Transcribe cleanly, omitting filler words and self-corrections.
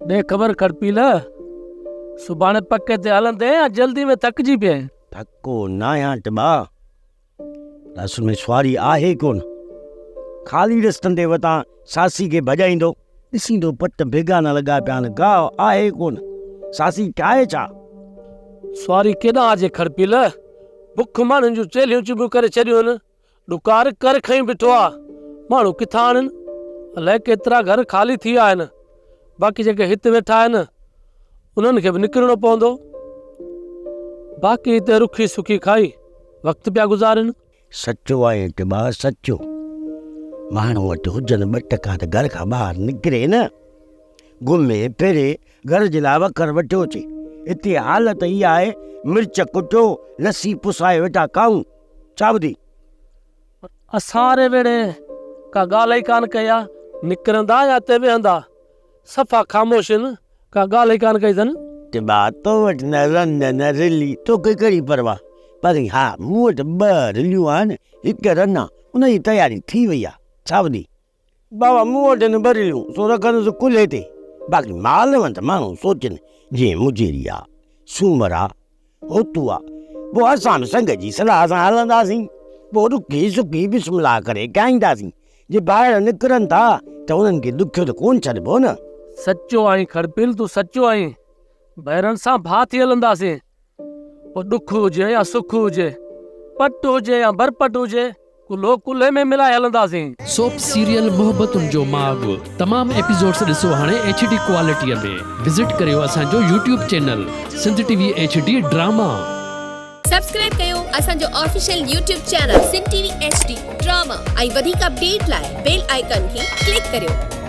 दे खबर खड़पील सुभाणे पक्के ते हलंदे या जल्दी में थकजी पिए? थको ना आहियां टिबा, असल में सुवारी आहे कोन। खाली रस्तनि ते वतां सासी खे भॼाईंदो ॾिसींदो पट भेगा न लॻा पिया आहिनि, गाहु आहे कोन। सासी ठाहे छा? सवारी केॾां अचे खड़पील? बुख माण्हुनि जूं चेलियूं चुबियूं करे छॾियूं आहिनि। ॾुकार कर खई बीठो आहे। माण्हू किथां आणनि? अलाए केतिरा घर ख़ाली थी विया आहिनि। बाक़ी जेके हिते वेठा आहिनि उन्हनि खे बि निकिरणो पवंदो। बाक़ी हिते रुखी सुखी खाई वक़्तु पिया गुज़ारनि। सचो आहे टिबा, सचो। माण्हू वटि हुजनि 2 टका त घर खां ॿाहिरि निकिरे न। घुमे फिरे, घर जे लाइ वखर वठियो अचे। हिते हालत इहा आहे, मिर्च कुटियो लस्सी पुसाए वेठा खाऊं। छा ॿुधी? असां रे वेड़े का ॻाल्हि ई कान कई आहे। निकिरंदा या हिते वेहंदा, सफ़ा ख़ामोश आहिनि। का ॻाल्हि ई कान कई अथनि। टिबा तो वटि न रन न रिली, तोखे कहिड़ी परवाह। पर हा, मूं वटि 2 रिलियूं आहिनि, 1 रन आहे। उनजी तयारी थी वई आहे। छा ॿुधी? बाबा मूं वटि 2 रिलियूं, सो रखंदुसि कुल्हे ते। बाक़ी माल वटि माण्हू सोचनि जीअं मुजेरी आहे, सूमर आहे, होतू आहे। पोइ असां बि संग जी सलाह सां हलंदासीं। पोइ रुकी सुकी बिस्मिल्लाह करे ॻाईंदासीं। जे ॿाहिरि निकिरनि था त उन्हनि खे ॾुखियो त कोन छॾिबो न। सचो आहीं खड़पील, तूं सचो आहीं। ॿाहिरनि सां भाउ थी हलंदासीं। पोइ ॾुख हुजे या सुख हुजे, पट हुजे या बरपट हुजे, कुल्हो कुल्हे में मिलाए हलंदासीं। सोप सीरियल मोहब्बतुनि जो माग तमाम एपिसोड्स ॾिसो हाणे HD क्वालिटीअ में। विज़िट करियो असांजो YouTube channel Sindh TV HD drama. Subscribe कयो असांजो official YouTube channel Sindh TV HD drama ऐं वधीक अपडेट लाइ बेल आइकन खे क्लिक करियो।